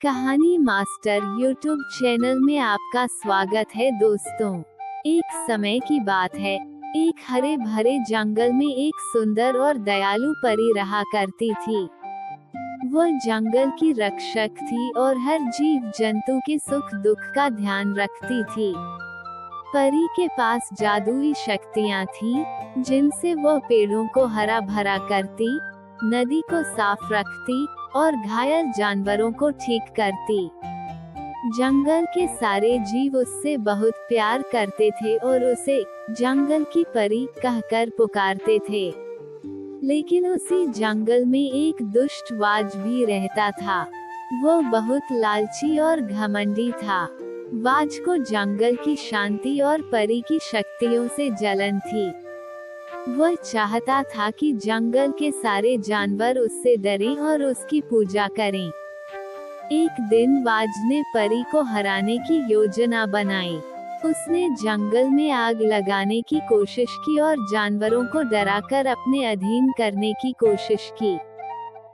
कहानी master YouTube channel में आपका स्वागत है दोस्तों। एक समय की बात है, एक हरे भरे जंगल में एक सुंदर और दयालु परी रहा करती थी। वह जंगल की रक्षक थी और हर जीव जंतु के सुख दुख का ध्यान रखती थी। परी के पास जादुई शक्तियाँ थीं, जिनसे वह पेड़ों को हरा भरा करती, नदी को साफ रखती और घायल जानवरों को ठीक करती। जंगल के सारे जीव उससे बहुत प्यार करते थे और उसे जंगल की परी कहकर पुकारते थे। लेकिन उसी जंगल में एक दुष्ट बाज भी रहता था। वो बहुत लालची और घमंडी था। बाज को जंगल की शांति और परी की शक्तियों से जलन थी। वह चाहता था कि जंगल के सारे जानवर उससे डरें और उसकी पूजा करें। एक दिन बाज ने परी को हराने की योजना बनाई। उसने जंगल में आग लगाने की कोशिश की और जानवरों को डराकर अपने अधीन करने की कोशिश की।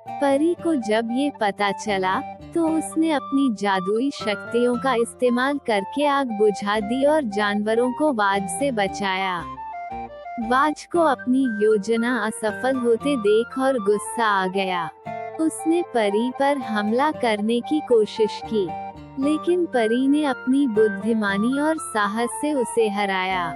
परी को जब ये पता चला, तो उसने अपनी जादुई शक्तियों का इस्तेमाल करके आग बुझा दी और जानवरों को बाज से बचाया। बाज को अपनी योजना असफल होते देख और गुस्सा आ गया। उसने परी पर हमला करने की कोशिश की, लेकिन परी ने अपनी बुद्धिमानी और साहस से उसे हराया।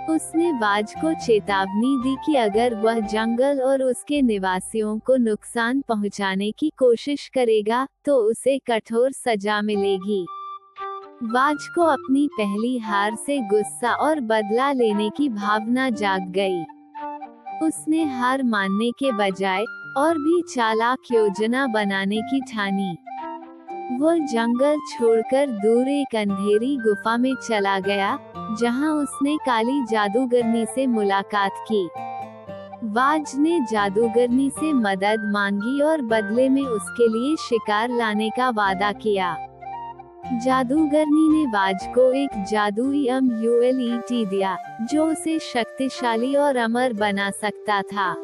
उसने बाज को चेतावनी दी कि अगर वह जंगल और उसके निवासियों को नुकसान पहुंचाने की कोशिश करेगा, तो उसे कठोर सजा मिलेगी। बाज को अपनी पहली हार से गुस्सा और बदला लेने की भावना जाग गई। उसने हार मानने के बजाय और भी चालाक योजना बनाने की ठानी। वो जंगल छोड़कर दूर एक अंधेरी गुफा में चला गया, जहां उसने काली जादूगरनी से मुलाकात की। बाज ने जादूगरनी से मदद मांगी और बदले में उसके लिए शिकार लाने का वादा किया। जादूगरनी ने बाज को एक जादुई अमूलेट दिया, जो उसे शक्तिशाली और अमर बना सकता था।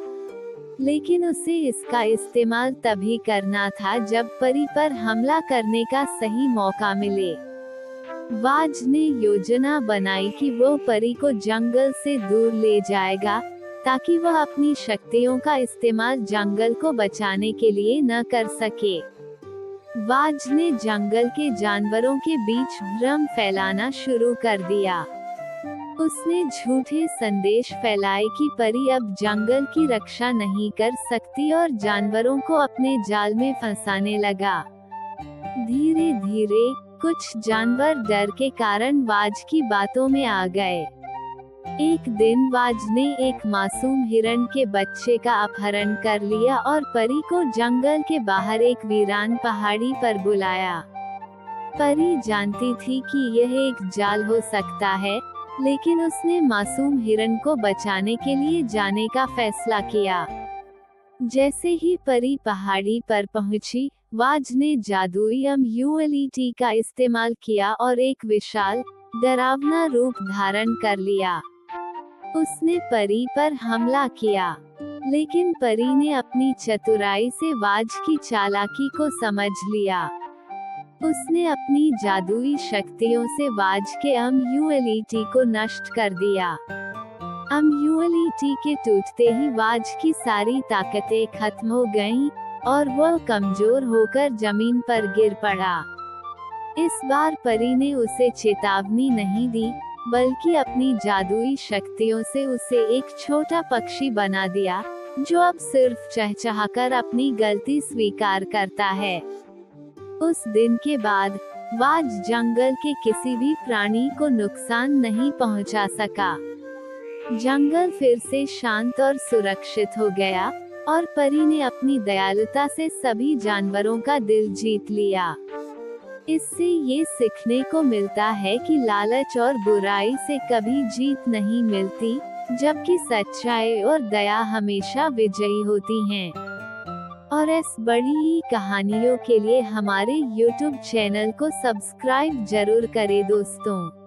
लेकिन उसे इसका इस्तेमाल तभी करना था जब परी पर हमला करने का सही मौका मिले। बाज ने योजना बनाई कि वो परी को जंगल से दूर ले जाएगा, ताकि वह अपनी शक्तियों का इस्तेमाल जंगल को बचाने के लिए न कर सके। बाज ने जंगल के जानवरों के बीच भ्रम फैलाना शुरू कर दिया। उसने झूठे संदेश फैलाए कि परी अब जंगल की रक्षा नहीं कर सकती और जानवरों को अपने जाल में फंसाने लगा। धीरे धीरे कुछ जानवर डर के कारण बाज की बातों में आ गए। एक दिन बाज ने एक मासूम हिरण के बच्चे का अपहरण कर लिया और परी को जंगल के बाहर एक वीरान पहाड़ी पर बुलाया। परी जानती थी कि यह एक जाल हो सकता है, लेकिन उसने मासूम हिरण को बचाने के लिए जाने का फैसला किया। जैसे ही परी पहाड़ी पर पहुंची, बाज ने जादुई अमूलेट का इस्तेमाल किया और एक विशाल, डरावना रूप धारण कर लिया। उसने परी पर हमला किया, लेकिन परी ने अपनी चतुराई से बाज की चालाकी को समझ लिया। उसने अपनी जादुई शक्तियों से बाज के अमूलेट को नष्ट कर दिया। अमूलेट के टूटते ही बाज की सारी ताकतें खत्म हो गईं और वह कमजोर होकर जमीन पर गिर पड़ा। इस बार परी ने उसे चेतावनी नहीं दी, बल्कि अपनी जादुई शक्तियों से उसे एक छोटा पक्षी बना दिया, जो अब सिर्फ चहचहाकर अपनी गलती स्वीकार करता है। उस दिन के बाद बाज जंगल के किसी भी प्राणी को नुकसान नहीं पहुंचा सका। जंगल फिर से शांत और सुरक्षित हो गया और परी ने अपनी दयालुता से सभी जानवरों का दिल जीत लिया। इससे ये सीखने को मिलता है कि लालच और बुराई से कभी जीत नहीं मिलती, जबकि सच्चाई और दया हमेशा विजयी होती हैं। और ऐसी बड़ी ही कहानियों के लिए हमारे YouTube चैनल को सब्सक्राइब जरूर करें दोस्तों।